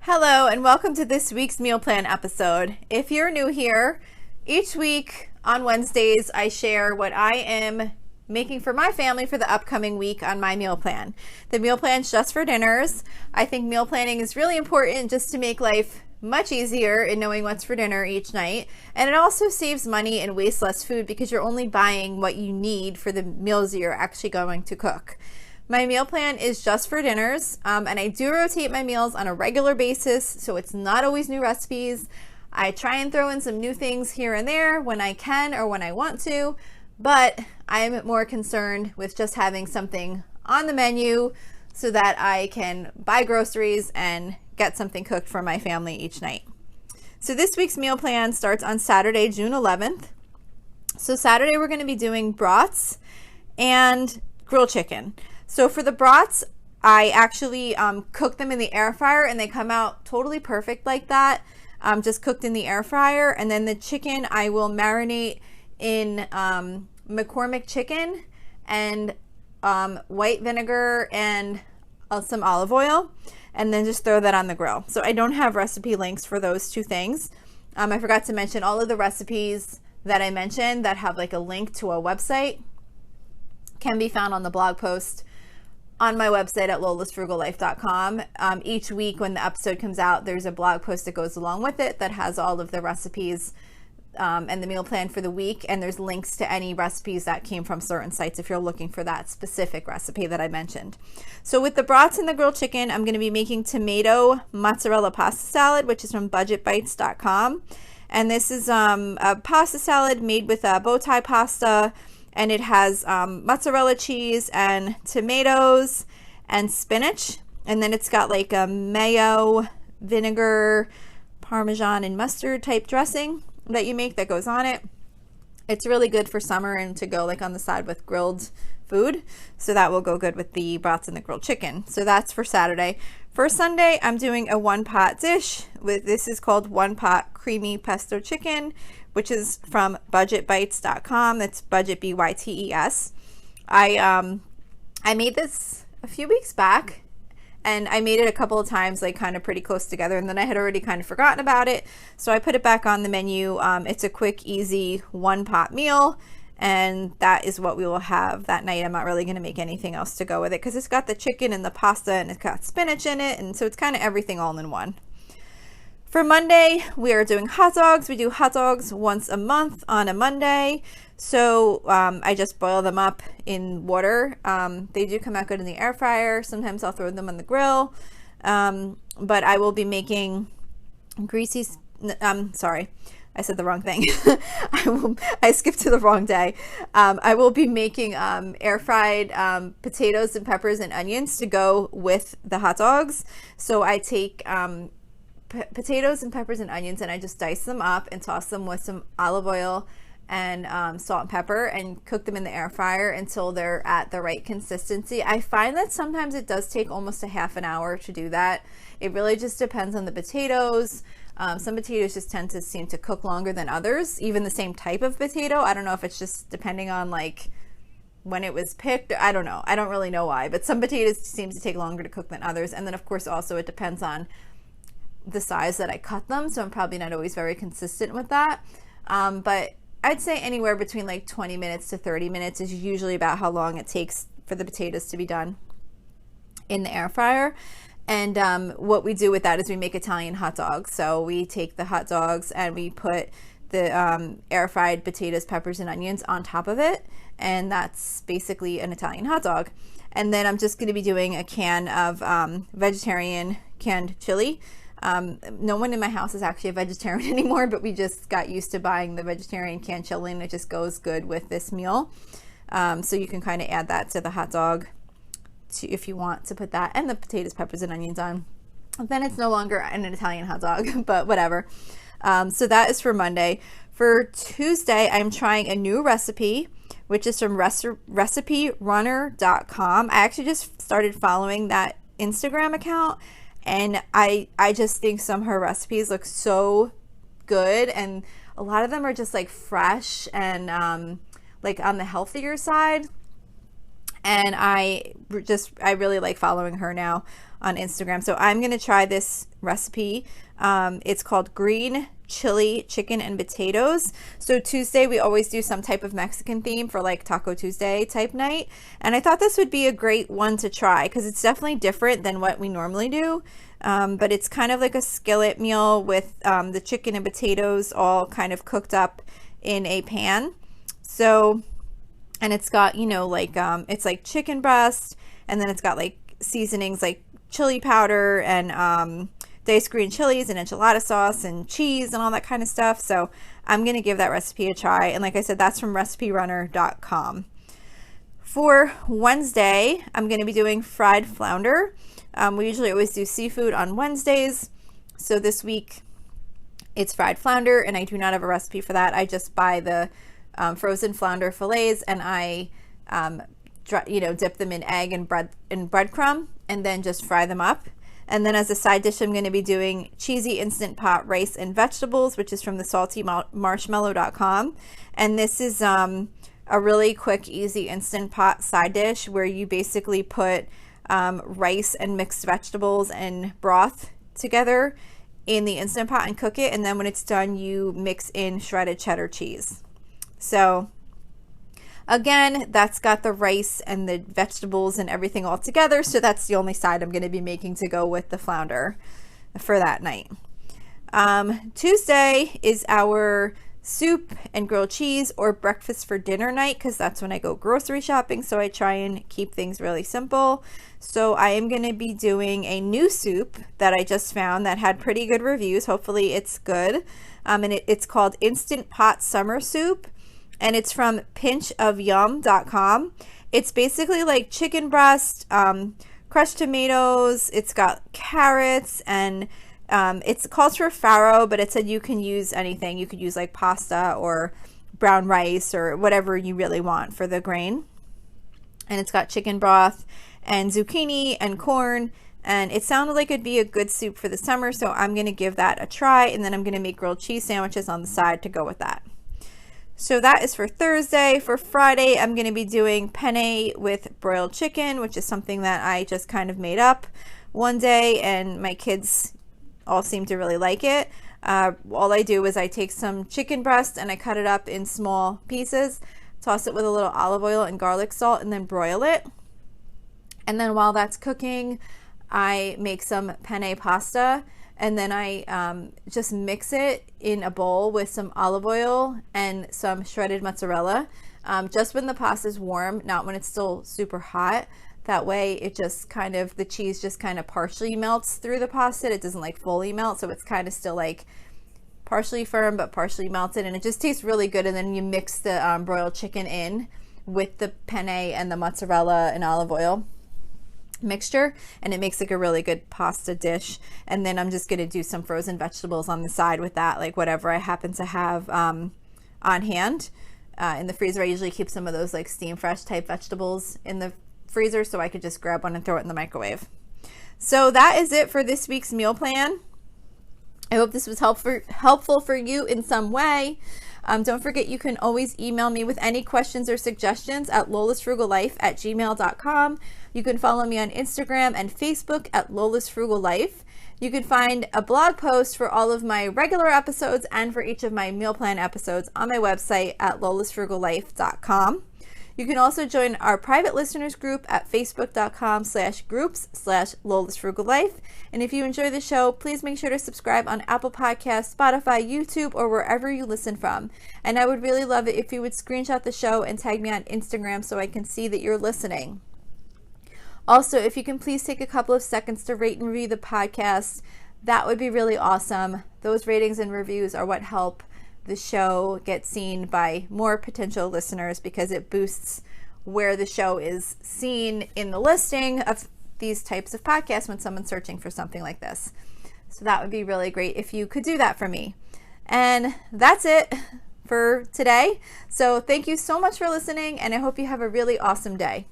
Hello and welcome to this week's meal plan episode. If you're new here, each week on Wednesdays I share what I am making for my family for the upcoming week on my meal plan. The meal plan's just for dinners. I think meal planning is really important just to make life much easier in knowing what's for dinner each night, and it also saves money and wastes less food because you're only buying what you need for the meals that you're actually going to cook. My meal plan is just for dinners, and I do rotate my meals on a regular basis, so it's not always new recipes. I try and throw in some new things here and there when I can or when I want to, but I'm more concerned with just having something on the menu so that I can buy groceries and get something cooked for my family each night. So this week's meal plan starts on Saturday, June 11th. So Saturday we're going to be doing brats and grilled chicken. So for the brats, I actually cook them in the air fryer and they come out totally perfect like that, just cooked in the air fryer. And then the chicken I will marinate in McCormick chicken and white vinegar and some olive oil, and then just throw that on the grill. So I don't have recipe links for those two things. I forgot to mention all of the recipes that I mentioned that have like a link to a website can be found on the blog post on my website at lolasfrugallife.com. Each week when the episode comes out, there's a blog post that goes along with it that has all of the recipes and the meal plan for the week, and there's links to any recipes that came from certain sites if you're looking for that specific recipe that I mentioned. So with the brats and the grilled chicken, I'm going to be making tomato mozzarella pasta salad, which is from budgetbites.com. And this is a pasta salad made with bow tie pasta, and it has mozzarella cheese and tomatoes and spinach, and then it's got like a mayo, vinegar, parmesan, and mustard type dressing that you make that goes on it. It's really good for summer and to go like on the side with grilled food, so that will go good with the brats and the grilled chicken. So that's for Saturday. For Sunday, I'm doing a one pot dish. This is called one pot creamy pesto chicken, which is from budgetbites.com. That's budget, BYTES. I made this a few weeks back, and I made it a couple of times, like kind of pretty close together, and then I had already kind of forgotten about it, so I put it back on the menu. It's a quick, easy one pot meal, and that is what we will have that night. I'm not really going to make anything else to go with it because it's got the chicken and the pasta and it's got spinach in it, and so it's kind of everything all in one. For Monday, we are doing hot dogs. We do hot dogs once a month on a Monday. So I just boil them up in water. They do come out good in the air fryer. Sometimes I'll throw them on the grill. But I will be making sorry, I said the wrong thing. I skipped to the wrong day. I will be making air fried potatoes and peppers and onions to go with the hot dogs. So I take potatoes and peppers and onions, and I just dice them up and toss them with some olive oil and salt and pepper and cook them in the air fryer until they're at the right consistency. I find that sometimes it does take almost a half an hour to do that. It really just depends on the potatoes. Some potatoes just tend to seem to cook longer than others, even the same type of potato. I don't know if it's just depending on like when it was picked. I don't know. I don't really know why, but some potatoes seem to take longer to cook than others. And then of course also it depends on the size that I cut them, so I'm probably not always very consistent with that, but I'd say anywhere between like 20 minutes to 30 minutes is usually about how long it takes for the potatoes to be done in the air fryer. And what we do with that is we make Italian hot dogs. So we take the hot dogs and we put the air fried potatoes, peppers, and onions on top of it, and that's basically an Italian hot dog. And then I'm just going to be doing a can of vegetarian canned chili. No one in my house is actually a vegetarian anymore, but we just got used to buying the vegetarian canned chili, and it just goes good with this meal. So you can kind of add that to the hot dog if you want to put that and the potatoes, peppers, and onions on. Then it's no longer an Italian hot dog, but whatever. So that is for Monday. For Tuesday, I'm trying a new recipe, which is from reciperunner.com. I actually just started following that Instagram account, and I just think some of her recipes look so good, and a lot of them are just like fresh and like on the healthier side, and I really like following her now on Instagram. So I'm going to try this recipe. It's called green chili chicken and potatoes. So Tuesday we always do some type of Mexican theme for like Taco Tuesday type night, and I thought this would be a great one to try because it's definitely different than what we normally do. But it's kind of like a skillet meal with the chicken and potatoes all kind of cooked up in a pan. So, and it's got, you know, like it's like chicken breast, and then it's got like seasonings like chili powder and diced green chilies and enchilada sauce and cheese and all that kind of stuff. So I'm going to give that recipe a try. And like I said, that's from reciperunner.com. For Wednesday, I'm going to be doing fried flounder. We usually always do seafood on Wednesdays. So this week it's fried flounder, and I do not have a recipe for that. I just buy the frozen flounder fillets, and I dip them in egg and breadcrumb, and then just fry them up. And then as a side dish, I'm going to be doing cheesy instant pot rice and vegetables, which is from the saltymarshmallow.com. And this is a really quick, easy instant pot side dish where you basically put rice and mixed vegetables and broth together in the Instant Pot and cook it. And then when it's done, you mix in shredded cheddar cheese. So again, that's got the rice and the vegetables and everything all together. So that's the only side I'm going to be making to go with the flounder for that night. Tuesday is our soup and grilled cheese or breakfast for dinner night, because that's when I go grocery shopping. So I try and keep things really simple. So I am going to be doing a new soup that I just found that had pretty good reviews. Hopefully it's good. And it's called Instant Pot Summer Soup. And it's from pinchofyum.com. It's basically like chicken breast, crushed tomatoes. It's got carrots, and it's called for farro, but it said you can use anything. You could use like pasta or brown rice or whatever you really want for the grain. And it's got chicken broth and zucchini and corn. And it sounded like it'd be a good soup for the summer. So I'm going to give that a try. And then I'm going to make grilled cheese sandwiches on the side to go with that. So that is for Thursday. For Friday, I'm going to be doing penne with broiled chicken, which is something that I just kind of made up one day, and my kids all seem to really like it. All I do is I take some chicken breast and I cut it up in small pieces, toss it with a little olive oil and garlic salt, and then broil it. And then while that's cooking, I make some penne pasta. And then I just mix it in a bowl with some olive oil and some shredded mozzarella, just when the pasta is warm, not when it's still super hot. That way it just kind of, the cheese just kind of partially melts through the pasta. It doesn't like fully melt, so it's kind of still like partially firm but partially melted, and it just tastes really good. And then you mix the broiled chicken in with the penne and the mozzarella and olive oil mixture, and it makes like a really good pasta dish. And then I'm just going to do some frozen vegetables on the side with that, like whatever I happen to have on hand in the freezer. I usually keep some of those like steam fresh type vegetables in the freezer, so I could just grab one and throw it in the microwave. So that is it for this week's meal plan. I hope this was helpful for you in some way. Don't forget, you can always email me with any questions or suggestions at lolasfrugallife@gmail.com. You can follow me on Instagram and Facebook at Lola's Frugal Life. You can find a blog post for all of my regular episodes and for each of my meal plan episodes on my website at lolasfrugallife.com. You can also join our private listeners group at facebook.com/groups/lolasfrugallife. And if you enjoy the show, please make sure to subscribe on Apple Podcasts, Spotify, YouTube, or wherever you listen from. And I would really love it if you would screenshot the show and tag me on Instagram so I can see that you're listening. Also, if you can please take a couple of seconds to rate and review the podcast, that would be really awesome. Those ratings and reviews are what help the show get seen by more potential listeners, because it boosts where the show is seen in the listing of these types of podcasts when someone's searching for something like this. So that would be really great if you could do that for me. And that's it for today. So thank you so much for listening, and I hope you have a really awesome day.